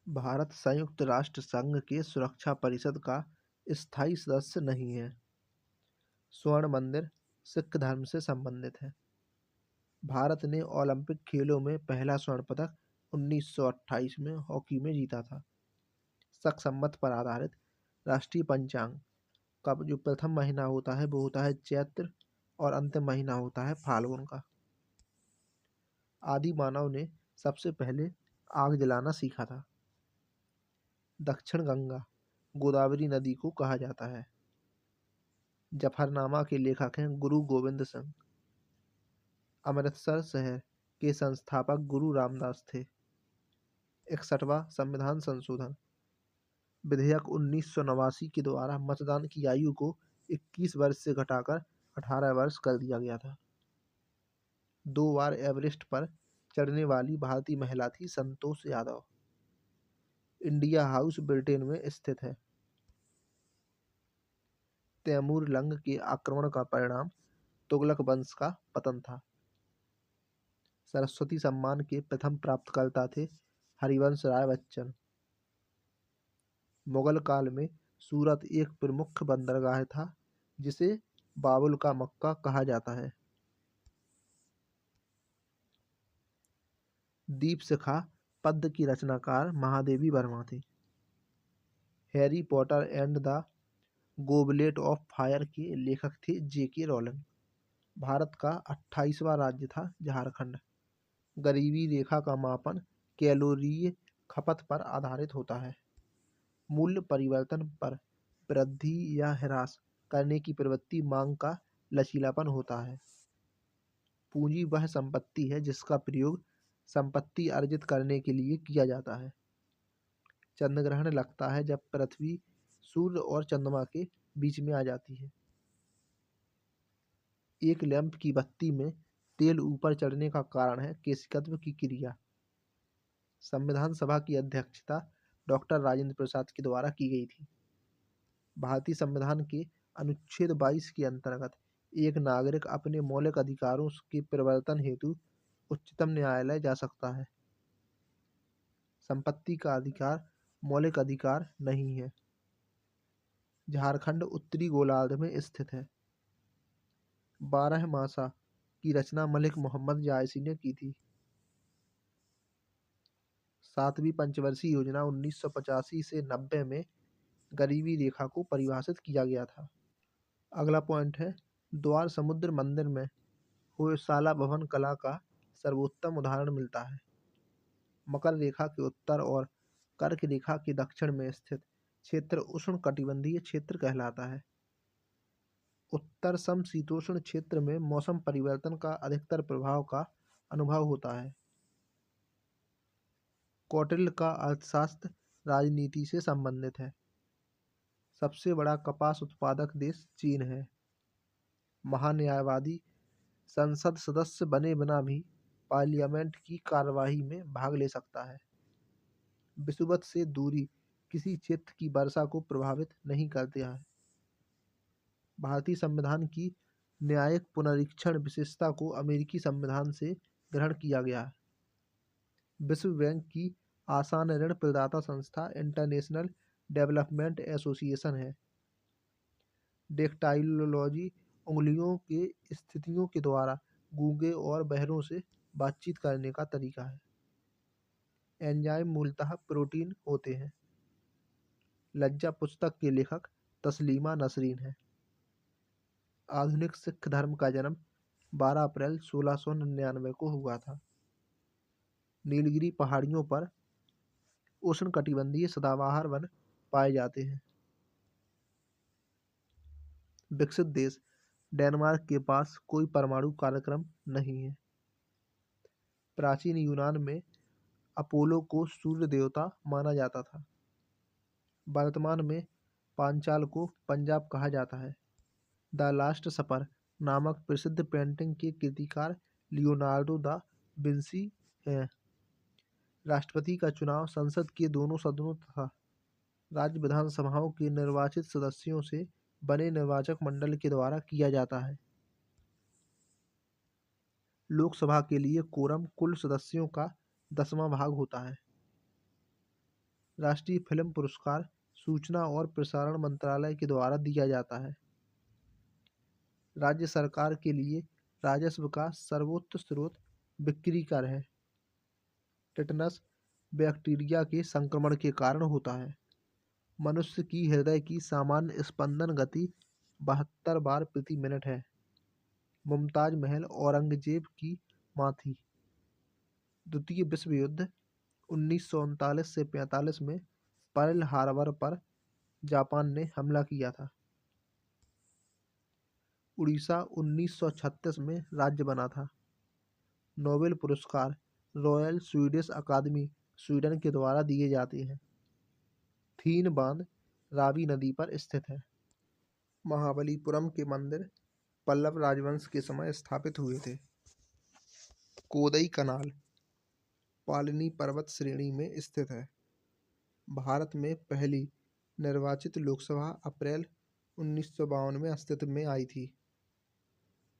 भारत संयुक्त राष्ट्र संघ के सुरक्षा परिषद का स्थायी सदस्य नहीं है। स्वर्ण मंदिर सिख धर्म से संबंधित है। भारत ने ओलंपिक खेलों में पहला स्वर्ण पदक 1928 में हॉकी में जीता था। शक संवत पर आधारित राष्ट्रीय पंचांग का जो प्रथम महीना होता है वो होता है चैत्र और अंतिम महीना होता है फाल्गुन का। आदि मानव ने सबसे पहले आग जलाना सीखा था। दक्षिण गंगा गोदावरी नदी को कहा जाता है। जफरनामा के लेखक हैं गुरु गोविंद सिंह। अमृतसर शहर के संस्थापक गुरु रामदास थे। 61वां संविधान संशोधन विधेयक 1989 के द्वारा मतदान की आयु को 21 वर्ष से घटाकर 18 वर्ष कर दिया गया था। 2 बार एवरेस्ट पर चढ़ने वाली भारतीय महिला थी Santosh Yadav. India house Britain में स्थित है। तैमूर लंग के आक्रमण का परिणाम तुगलक वंश का पतन था। सरस्वती सम्मान के प्रथम प्राप्तकर्ता थे हरिवंश राय बच्चन। मुगल काल में सूरत एक प्रमुख बंदरगाह था जिसे बाबुल का मक्का कहा जाता है। दीपशिखा पद्य की रचनाकार महादेवी वर्मा थी। Harry Potter and the goblet of fire के लेखक थे J.K. रॉलिंग। भारत का 28वां राज्य था झारखंड। गरीबी रेखा का मापन कैलोरीय खपत पर आधारित होता है। मूल्य परिवर्तन पर वृद्धि या ह्रास करने की प्रवृत्ति मांग का लचीलापन होता है। पूंजी वह संपत्ति है जिसका प्रयोग संपत्ति अर्जित करने के लिए किया जाता है। चंद्रग्रहण लगता है जब पृथ्वी सूर्य और चंद्रमा के बीच में आ जाती है। एक लैंप की बत्ती में तेल ऊपर चढ़ने का कारण है केशिकत्व की क्रिया। संविधान सभा की अध्यक्षता डॉक्टर राजेंद्र प्रसाद के द्वारा की गई थी। भारतीय संविधान के अनुच्छेद 22 के अंतर्गत एक नागरिक अपने मौलिक अधिकारों के प्रवर्तन हेतु उच्चतम न्यायालय जा सकता है। संपत्ति का अधिकार मौलिक अधिकार नहीं है। झारखंड उत्तरी गोलार्ध में स्थित है। 12 मासा की रचना मलिक मोहम्मद जायसी ने की थी। 7वीं पंचवर्षीय योजना 1985 से 90 में गरीबी रेखा को परिभाषित किया गया था। अगला पॉइंट है द्वार समुद्र मंदिर में होयसाला भवन कला का सर्वोत्तम उदाहरण मिलता है। मकर रेखा के उत्तर और कर्क रेखा के दक्षिण में स्थित क्षेत्र उष्णकटिबंधीय क्षेत्र कहलाता है। उत्तर समशीतोष्ण क्षेत्र में मौसम परिवर्तन का अधिकतर प्रभाव का अनुभव होता है। कौटिल्य का अर्थशास्त्र राजनीति से संबंधित है। सबसे बड़ा कपास उत्पादक देश चीन है। महान्यायवादी संसद सदस्य बने बिना भी पार्लियामेंट की कार्यवाही में भाग ले सकता है। विषुवत से दूरी किसी क्षेत्र की वर्षा को प्रभावित नहीं करती है। भारतीय संविधान की न्यायिक पुनरीक्षण विशेषता को अमेरिकी संविधान से ग्रहण किया गया है। विश्व बैंक की आसान ऋण प्रदाता संस्था इंटरनेशनल डेवलपमेंट एसोसिएशन है। डेक्टाइलॉजी उंगलियों के स्थितियों के द्वारा गूंगे और बहरों से बातचीत करने का तरीका है। एंजाइम मूलतः प्रोटीन होते हैं। लज्जा पुस्तक के लेखक तस्लीमा नसरीन है। आधुनिक सिख धर्म का जन्म 12 अप्रैल 1699 को हुआ था। नीलगिरी पहाड़ियों पर उष्णकटिबंधीय सदाबहार वन पाए जाते हैं। विकसित देश डेनमार्क के पास कोई परमाणु कार्यक्रम नहीं है। प्राचीन यूनान में अपोलो को सूर्य देवता माना जाता था। वर्तमान में पांचाल को पंजाब कहा जाता है। द लास्ट सपर नामक प्रसिद्ध पेंटिंग के कृतिकार लियोनार्डो दा विंसी हैं। राष्ट्रपति का चुनाव संसद के दोनों सदनों तथा राज्य विधानसभाओं के निर्वाचित सदस्यों से बने निर्वाचक मंडल के द्वारा किया जाता है। लोकसभा के लिए कोरम कुल सदस्यों का 10वां भाग होता है। राष्ट्रीय फिल्म पुरस्कार सूचना और प्रसारण मंत्रालय के द्वारा दिया जाता है। राज्य सरकार के लिए राजस्व का सर्वोच्च स्रोत बिक्री कर है। टिटनस बैक्टीरिया के संक्रमण के कारण होता है। मनुष्य की हृदय की सामान्य स्पंदन गति 72 बार प्रति मिनट है। मुमताज महल औरंगजेब की मां थी। द्वितीय विश्व युद्ध 1939 से 45 में पर्ल हार्बर पर जापान ने हमला किया था। उड़ीसा 1936 में राज्य बना था। नोबेल पुरस्कार रॉयल स्वीडिश अकादमी स्वीडन के द्वारा दिए जाते हैं। थीन बांध रावी नदी पर स्थित है। महाबलीपुरम के मंदिर पल्लव राजवंश के समय स्थापित हुए थे। कोदई कनाल पालनी पर्वत श्रेणी में स्थित है। भारत में पहली निर्वाचित लोकसभा अप्रैल 1952 में अस्तित्व में आई थी।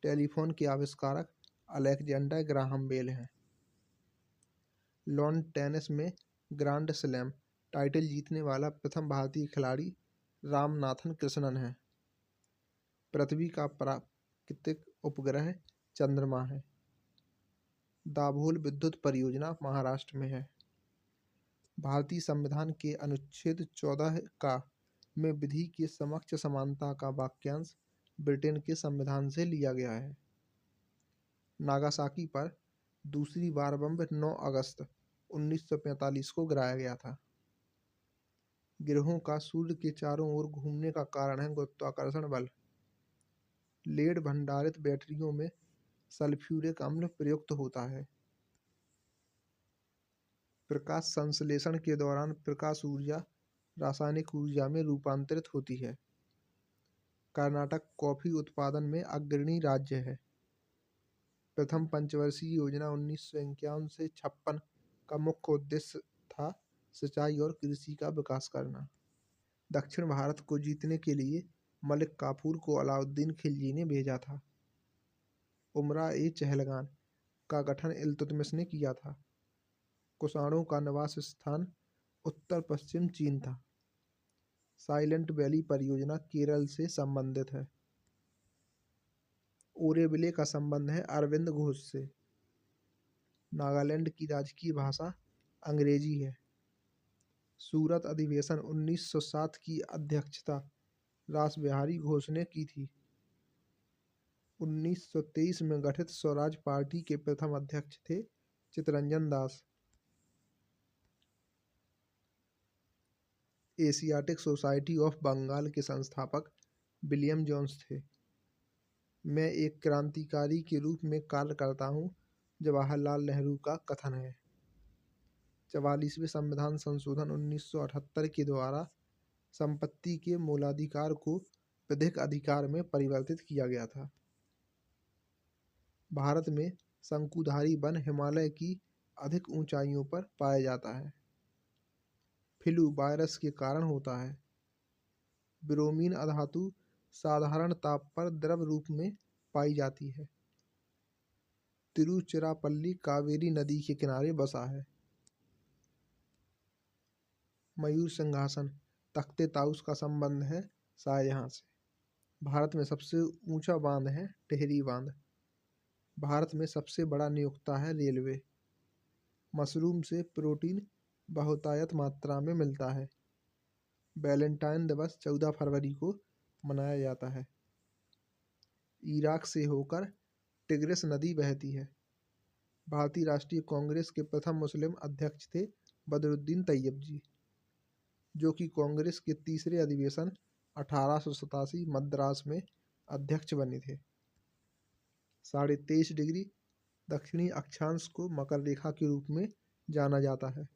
टेलीफोन के आविष्कारक अलेक्जेंडर ग्राहम बेल हैं। लॉन टेनिस में ग्रैंड स्लैम टाइटल जीतने वाला प्रथम भारतीय खिलाड़ी रामनाथन कृष्णन है। पृथ्वी का प्राकृतिक उपग्रह चंद्रमा है। दाभोल विद्युत परियोजना महाराष्ट्र में है। भारतीय संविधान के अनुच्छेद 14 का में विधि के समक्ष समानता का वाक्यांश ब्रिटेन के संविधान से लिया गया है। नागासाकी पर दूसरी बार बम 9 अगस्त 1945 को गिराया गया था। ग्रहों का सूर्य के चारों ओर घूमने का कारण है गुरुत्वाकर्षण बल। लेड भंडारित बैटरियों में सल्फ्यूरिक अम्ल प्रयुक्त होता है। प्रकाश संश्लेषण के दौरान प्रकाश ऊर्जा रासायनिक ऊर्जा में रूपांतरित होती है। कर्नाटक कॉफी उत्पादन में अग्रणी राज्य है। प्रथम पंचवर्षीय योजना 1951 से 56 का मुख्य उद्देश्य था सिंचाई और कृषि का विकास करना। दक्षिण भारत को जीतने के लिए मलिक काफूर को अलाउद्दीन खिलजी ने भेजा था। उमरा ए चहलगान का गठन इल्तुतमिश ने किया था। कुषाणों का निवास स्थान उत्तर पश्चिम चीन था। साइलेंट वैली परियोजना केरल से संबंधित है। ओरेविले का संबंध है अरविंद घोष से। नागालैंड की राजकीय भाषा अंग्रेजी है। सूरत अधिवेशन 1907 की अध्यक्षता रासबिहारी घोष ने की थी। 1923 में गठित स्वराज पार्टी के प्रथम अध्यक्ष थे Chittaranjan Das. Asiatic society of Bengal के संस्थापक विलियम जोन्स थे। मैं एक क्रांतिकारी के रूप में कार्य करता हूँ, जवाहरलाल नेहरू का कथन है। 44वें संविधान संशोधन 1978 के द्वारा संपत्ति के मूलाधिकार को विधिक अधिकार में परिवर्तित किया गया था। भारत में शंकुधारी वन हिमालय की अधिक ऊंचाइयों पर पाया जाता है। फ्लू वायरस के कारण होता है। ब्रोमीन अधातु साधारण ताप पर द्रव रूप में पाई जाती है। तिरुचिरापल्ली कावेरी नदी के किनारे बसा है। मयूर सिंहासन तख्ते ताउस का संबंध है शाहजहां से। भारत में सबसे ऊंचा बांध है टिहरी बांध। भारत में सबसे बड़ा नियोक्ता है रेलवे। मशरूम से प्रोटीन बहुतायत मात्रा में मिलता है। वैलेंटाइन दिवस 14 फरवरी को मनाया जाता है। इराक से होकर टिग्रिस नदी बहती है। भारतीय राष्ट्रीय कांग्रेस के प्रथम मुस्लिम अध्यक्ष थे बदरुद्दीन तैयब जी, जो कि कांग्रेस के तीसरे अधिवेशन 1887 मद्रास में अध्यक्ष बने थे। 23.5 डिग्री दक्षिणी अक्षांश को मकर रेखा के रूप में जाना जाता है।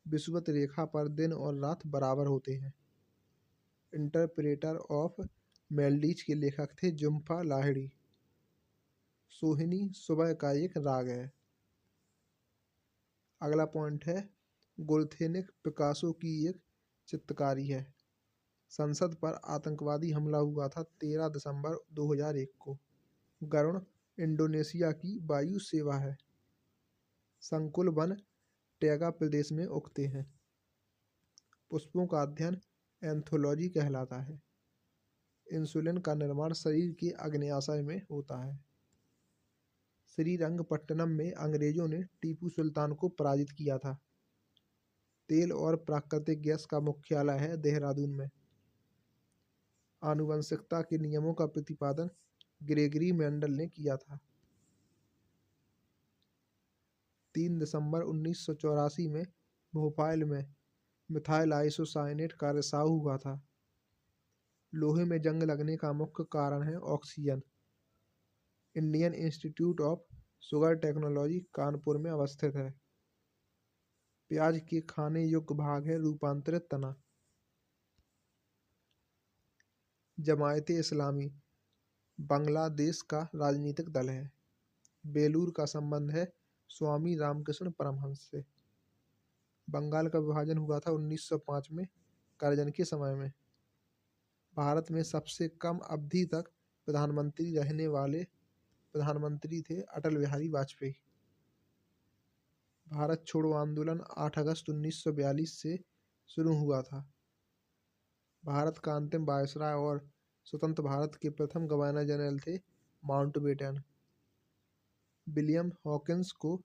विषुवत रेखा पर दिन और रात बराबर होते हैं। इंटरप्रेटर ऑफ मेलडीज के लेखक थे जुम्पा लाहिड़ी। सोहिनी सुबह का एक राग है। अगला पॉइंट है गुलथेनिक पिकासो की एक चित्रकारी है। संसद पर आतंकवादी हमला हुआ था 13 दिसंबर 2001 को। गरुण इंडोनेशिया की वायु सेवा है। संकुल वन टैगा प्रदेश में उगते हैं। पुष्पों का अध्ययन एंथोलॉजी कहलाता है। इंसुलिन का निर्माण शरीर के अग्न्याशय में होता है। श्रीरंगपट्टनम में अंग्रेजों ने टीपू सुल्तान को पराजित किया था। तेल और प्राकृतिक गैस का मुख्यालय है देहरादून में। आनुवंशिकता के नियमों का प्रतिपादन ग्रेगरी मेंडल ने किया था। 3 दिसंबर 1984 में भोपाल में मिथाइल आइसोसाइनेट का रिसाव हुआ था। लोहे में जंग लगने का मुख्य कारण है oxygen. Indian institute of sugar technology Kanpur में अवस्थित है। प्याज के खाने योग्य भाग है रूपांतरित तना। जमायते इस्लामी बांग्लादेश का राजनीतिक दल है। बेलूर का संबंध है स्वामी रामकृष्ण परमहंस से। बंगाल का विभाजन हुआ था 1905 में करजन के समय में। भारत में सबसे कम अवधि तक प्रधानमंत्री रहने वाले प्रधानमंत्री थे अटल बिहारी वाजपेयी। भारत छोड़ो आंदोलन 8 अगस्त 1942 से शुरू हुआ था। भारत का अंतिम वायसराय और स्वतंत्र भारत के प्रथम गवर्नर जनरल थे माउंटबेटन। विलियम हॉकिंस को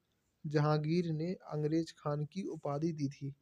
जहांगीर ने अंग्रेज खान की उपाधि दी थी।